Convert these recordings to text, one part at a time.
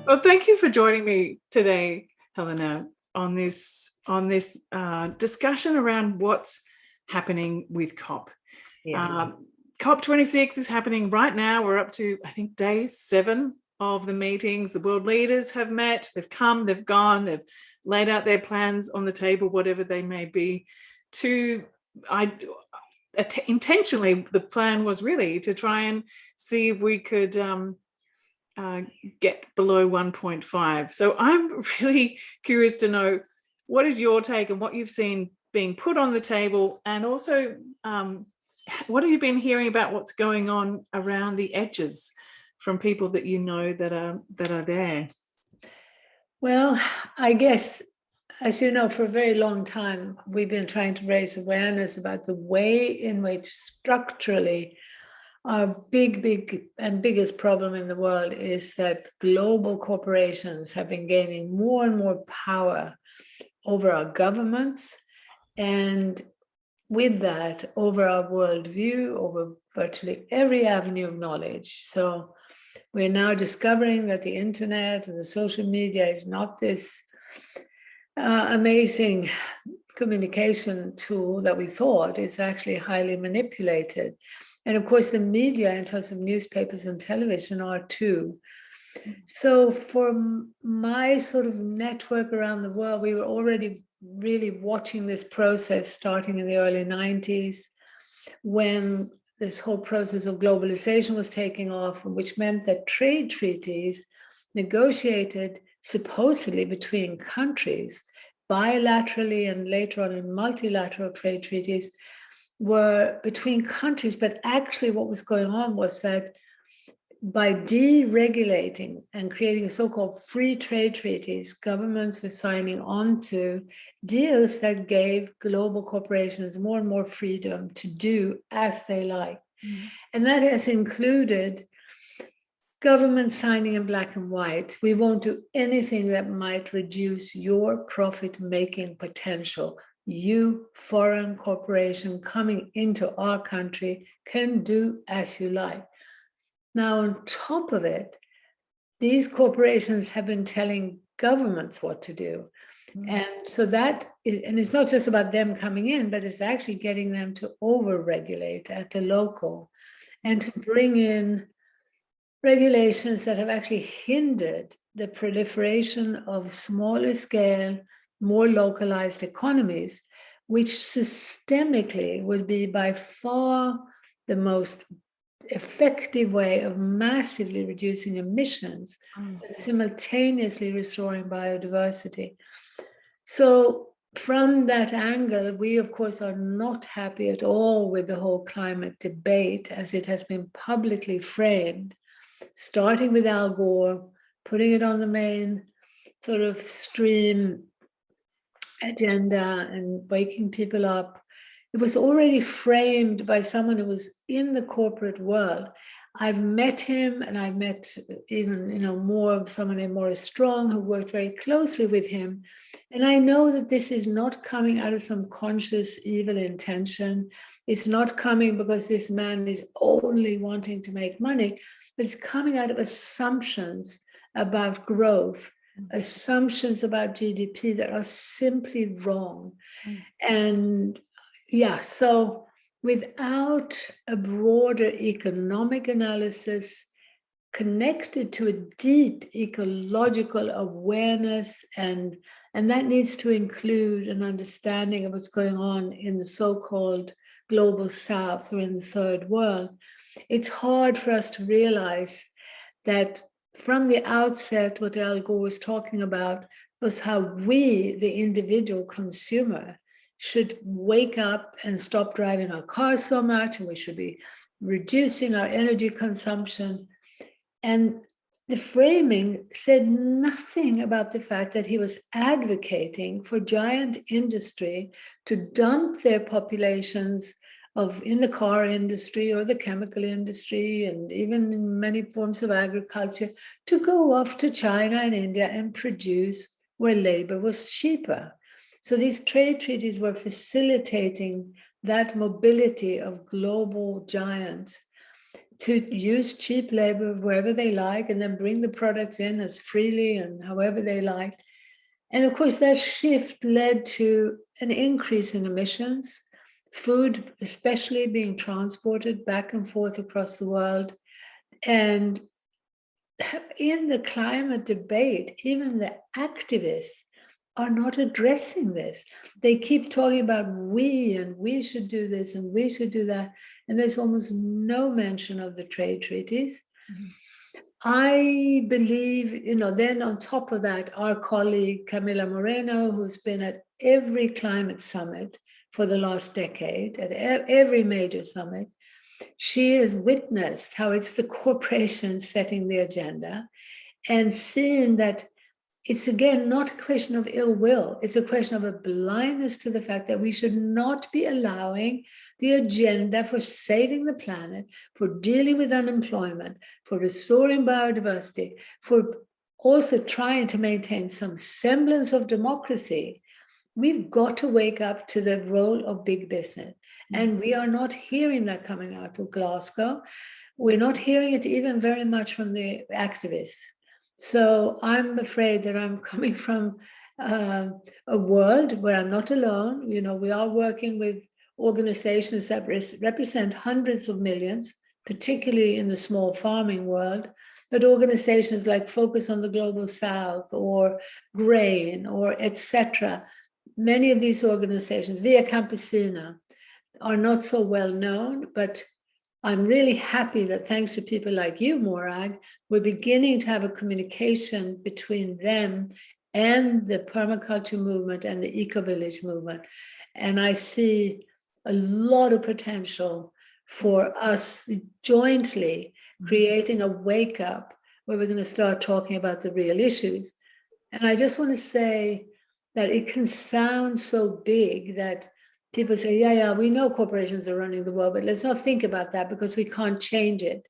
Well, thank you for joining me today, Helena, on this discussion around what's happening with COP. Yeah. COP26 is happening right now. We're up to, I think, day 7 of the meetings. The world leaders have met. They've come, they've gone, they've laid out their plans on the table, whatever they may be. Intentionally, the plan was really to try and see if we could get below 1.5. So I'm really curious to know, what is your take and what you've seen being put on the table, and also what have you been hearing about what's going on around the edges from people that you know that are there? Well, I guess, as you know, for a very long time, we've been trying to raise awareness about the way in which structurally our biggest problem in the world is that global corporations have been gaining more and more power over our governments, and with that, over our worldview, over virtually every avenue of knowledge. So we're now discovering that the internet and the social media is not this amazing communication tool that we thought. It's actually highly manipulated. And of course, the media, in terms of newspapers and television, are too. So for my sort of network around the world, we were already really watching this process starting in the early 90s, when this whole process of globalization was taking off, which meant that trade treaties negotiated supposedly between countries, bilaterally and later on in multilateral trade treaties, were between countries. But actually what was going on was that by deregulating and creating so-called free trade treaties, governments were signing on to deals that gave global corporations more and more freedom to do as they like. And that has included government signing in black and white: we won't do anything that might reduce your profit-making potential. You, foreign corporation coming into our country, can do as you like. Now, on top of it, these corporations have been telling governments what to do. And so that is, and it's not just about them coming in, but it's actually getting them to over-regulate at the local and to bring in regulations that have actually hindered the proliferation of smaller scale, more localized economies, which systemically would be by far the most effective way of massively reducing emissions and simultaneously restoring biodiversity. So from that angle, we of course are not happy at all with the whole climate debate as it has been publicly framed, starting with Al Gore, putting it on the main sort of stream agenda and waking people up. It was already framed by someone who was in the corporate world. I've met him, and I've met even, more someone named Maurice Strong, who worked very closely with him. And I know that this is not coming out of some conscious evil intention. It's not coming because this man is only wanting to make money, but it's coming out of assumptions about growth, assumptions about GDP that are simply wrong. And yeah, so without a broader economic analysis connected to a deep ecological awareness, and that needs to include an understanding of what's going on in the so-called global south or in the third world, it's hard for us to realize that from the outset, what Al Gore was talking about was how we, the individual consumer, should wake up and stop driving our cars so much, and we should be reducing our energy consumption. And the framing said nothing about the fact that he was advocating for giant industry to dump their populations in the car industry or the chemical industry, and even in many forms of agriculture, to go off to China and India and produce where labor was cheaper. So these trade treaties were facilitating that mobility of global giants. to use cheap labor wherever they like and then bring the products in as freely and however they like. And of course, that shift led to an increase in emissions, food especially being transported back and forth across the world. And in the climate debate, even the activists are not addressing this. They keep talking about we, and we should do this, and we should do that. And there's almost no mention of the trade treaties. Mm-hmm. I believe, then on top of that, our colleague Camila Moreno, who's been at every climate summit for the last decade, at every major summit, she has witnessed how it's the corporations setting the agenda and seeing that it's, again, not a question of ill will. It's a question of a blindness to the fact that we should not be allowing the agenda for saving the planet, for dealing with unemployment, for restoring biodiversity, for also trying to maintain some semblance of democracy. We've got to wake up to the role of big business. And we are not hearing that coming out of Glasgow. We're not hearing it even very much from the activists. So I'm afraid that I'm coming from a world where I'm not alone. We are working with organizations that represent hundreds of millions, particularly in the small farming world, but organizations like Focus on the Global South or Grain or etc. Many of these organizations, Via Campesina, are not so well known, but I'm really happy that thanks to people like you, Morag, we're beginning to have a communication between them and the permaculture movement and the eco-village movement. And I see a lot of potential for us jointly creating a wake-up where we're going to start talking about the real issues. And I just want to say that it can sound so big that people say, yeah, we know corporations are running the world, but let's not think about that because we can't change it.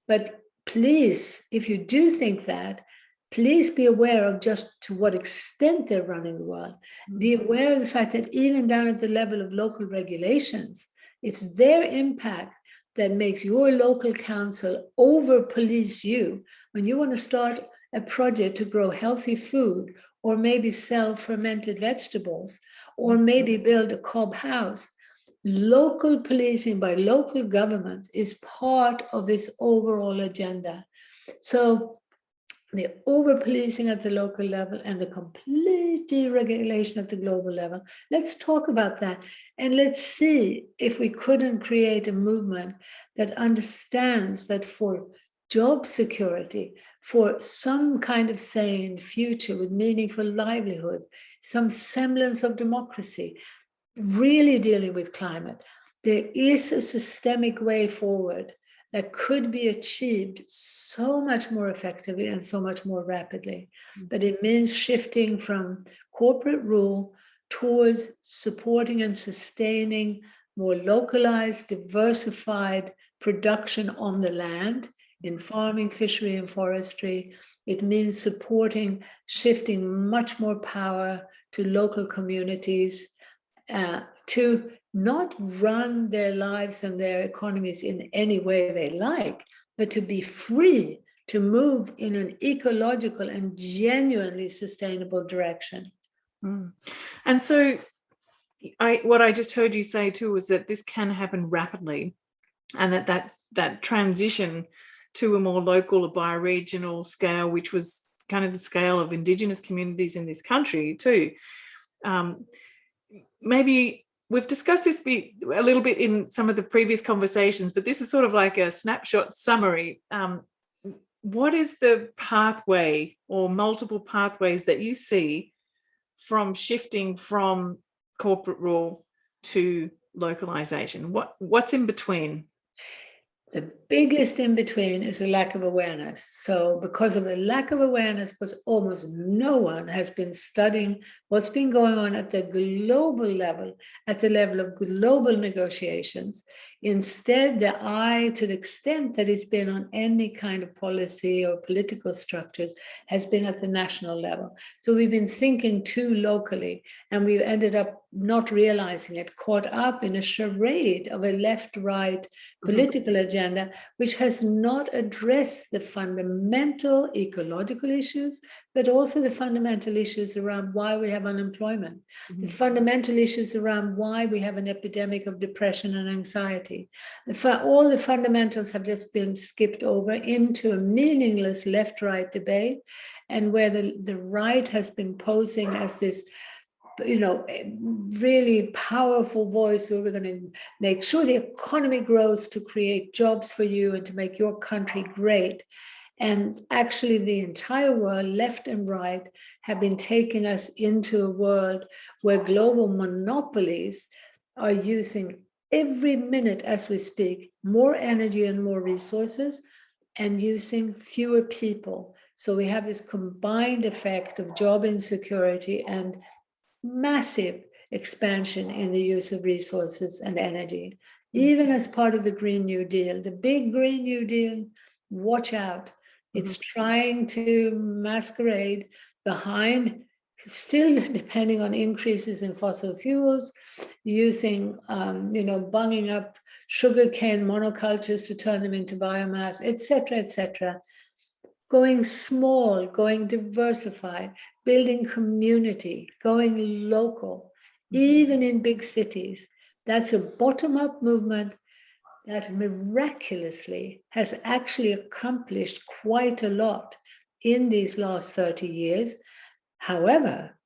But please, if you do think that, please be aware of just to what extent they're running the world. Be aware of the fact that even down at the level of local regulations, it's their impact that makes your local council over-police you. When you want to start a project to grow healthy food, or maybe sell fermented vegetables, or maybe build a cob house, local policing by local governments is part of this overall agenda. So the over-policing at the local level and the complete deregulation at the global level, let's talk about that. And let's see if we couldn't create a movement that understands that for job security, for some kind of sane future with meaningful livelihoods, some semblance of democracy, really dealing with climate, there is a systemic way forward that could be achieved so much more effectively and so much more rapidly. But it means shifting from corporate rule towards supporting and sustaining more localized, diversified production on the land, in farming, fishery, and forestry. It means supporting, shifting much more power to local communities to not run their lives and their economies in any way they like, but to be free to move in an ecological and genuinely sustainable direction. And so what I just heard you say too was that this can happen rapidly, and that transition to a more local or bioregional scale, which was kind of the scale of Indigenous communities in this country too. Maybe we've discussed this a little bit in some of the previous conversations, but this is sort of like a snapshot summary. What is the pathway or multiple pathways that you see from shifting from corporate rule to localization? What's in between? The biggest in between is a lack of awareness. So because of the lack of awareness, because almost no one has been studying what's been going on at the global level, at the level of global negotiations. Instead, the eye, to the extent that it's been on any kind of policy or political structures, has been at the national level. So we've been thinking too locally, and we've ended up not realizing it, caught up in a charade of a left-right political agenda, which has not addressed the fundamental ecological issues, but also the fundamental issues around why we have unemployment, the fundamental issues around why we have an epidemic of depression and anxiety. All the fundamentals have just been skipped over into a meaningless left-right debate, and where the right has been posing as this, you know, really powerful voice where we're going to make sure the economy grows to create jobs for you and to make your country great. And actually the entire world, left and right, have been taking us into a world where global monopolies are using every minute as we speak more energy and more resources, and using fewer people. So we have this combined effect of job insecurity and massive expansion in the use of resources and energy, even as part of the Green New Deal. The big Green New Deal, watch out. It's trying to masquerade behind, still depending on increases in fossil fuels, using, bunging up sugarcane monocultures to turn them into biomass, etc., etc. Going small, going diversified, building community, going local, even in big cities. That's a bottom-up movement that miraculously has actually accomplished quite a lot in these last 30 years. However,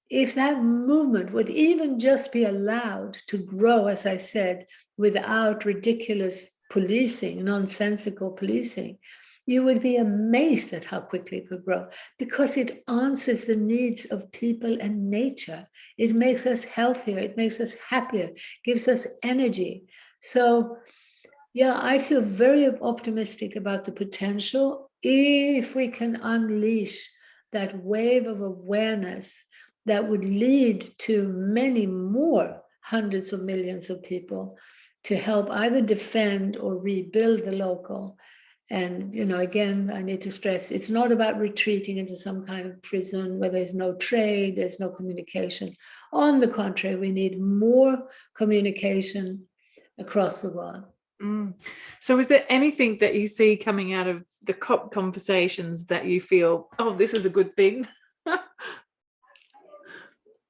if that movement would even just be allowed to grow, as I said, without ridiculous policing, nonsensical policing, you would be amazed at how quickly it could grow, because it answers the needs of people and nature. It makes us healthier, it makes us happier, gives us energy. So, yeah, I feel very optimistic about the potential if we can unleash that wave of awareness that would lead to many more hundreds of millions of people to help either defend or rebuild the local. And, again, I need to stress, it's not about retreating into some kind of prison where there's no trade, there's no communication. On the contrary, we need more communication across the world. So is there anything that you see coming out of the COP conversations that you feel, oh, this is a good thing?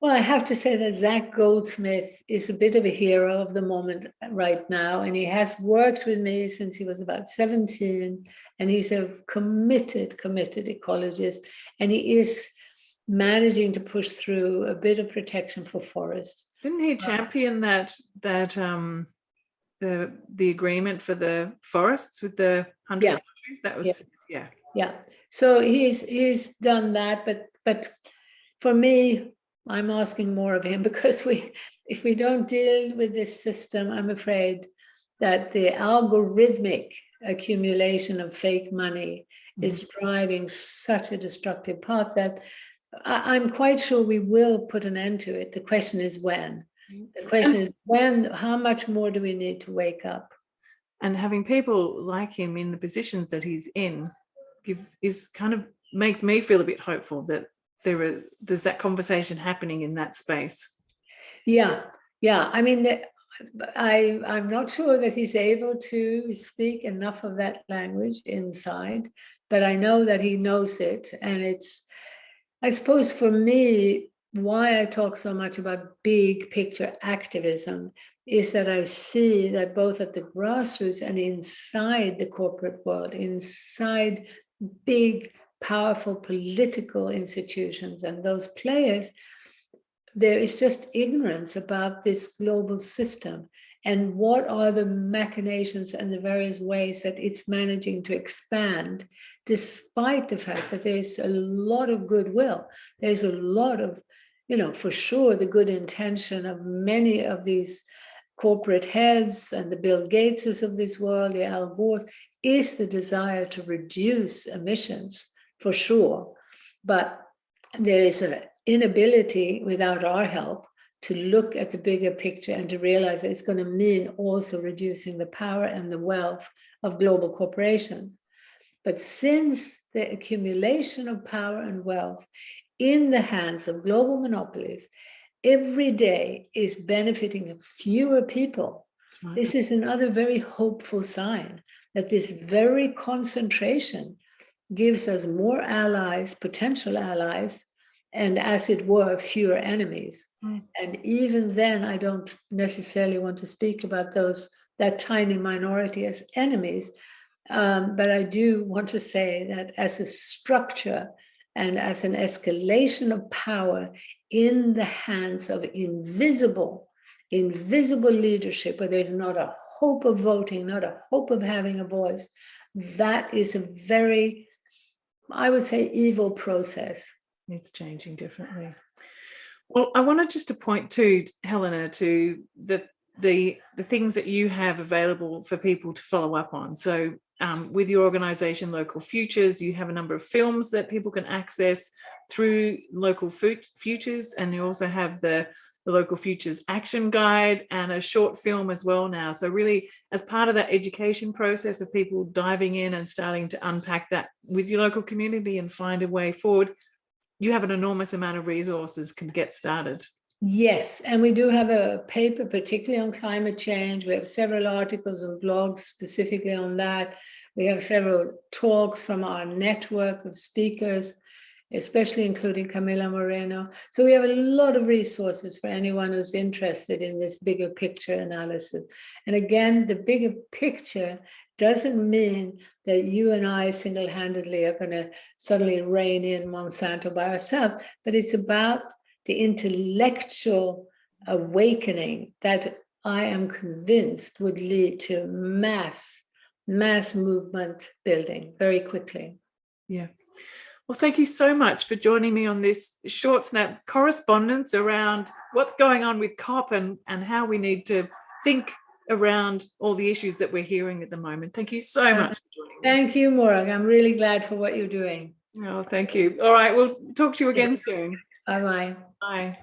Well, I have to say that Zach Goldsmith is a bit of a hero of the moment right now. And he has worked with me since he was about 17. And he's a committed ecologist. And he is managing to push through a bit of protection for forests. Didn't he champion that the agreement for the forests with the 100 countries? That was, yeah. So he's done that. But for me, I'm asking more of him, because if we don't deal with this system, I'm afraid that the algorithmic accumulation of fake money is driving such a destructive path that I'm quite sure we will put an end to it. The question is when. The question is when, how much more do we need to wake up? And having people like him in the positions that he's in makes me feel a bit hopeful that there's that conversation happening in that space. Yeah. I mean, I'm not sure that he's able to speak enough of that language inside, but I know that he knows it. And it's, I suppose for me, why I talk so much about big picture activism is that I see that both at the grassroots and inside the corporate world, inside big, powerful political institutions and those players, there is just ignorance about this global system and what are the machinations and the various ways that it's managing to expand, despite the fact that there's a lot of goodwill. There's a lot of, for sure, the good intention of many of these corporate heads and the Bill Gateses of this world, the Al Gores, is the desire to reduce emissions, for sure. But there is an inability without our help to look at the bigger picture and to realize that it's going to mean also reducing the power and the wealth of global corporations. But since the accumulation of power and wealth in the hands of global monopolies every day is benefiting fewer people. Right. This is another very hopeful sign that this very concentration gives us more allies, potential allies, and as it were, fewer enemies. And even then, I don't necessarily want to speak about that tiny minority as enemies, but I do want to say that as a structure and as an escalation of power in the hands of invisible leadership, where there's not a hope of voting, not a hope of having a voice, that is a very, I would say, evil process. It's changing differently. Well, I wanted just to point to, Helena, to the things that you have available for people to follow up on. So with your organisation, Local Futures, you have a number of films that people can access through Local Futures, and you also have the Local Futures Action Guide and a short film as well now. So really, as part of that education process of people diving in and starting to unpack that with your local community and find a way forward, you have an enormous amount of resources can get started. Yes, and we do have a paper, particularly on climate change. We have several articles and blogs specifically on that. We have several talks from our network of speakers, especially including Camila Moreno. So we have a lot of resources for anyone who's interested in this bigger picture analysis. And again, the bigger picture doesn't mean that you and I single-handedly are going to suddenly rein in Monsanto by ourselves, but it's about the intellectual awakening that I am convinced would lead to mass movement building very quickly. Yeah. Well, thank you so much for joining me on this short snap correspondence around what's going on with COP and how we need to think around all the issues that we're hearing at the moment. Thank you so much for joining me. Thank you, Morag. I'm really glad for what you're doing. Oh, thank you. All right, we'll talk to you again soon. Bye-bye. Bye.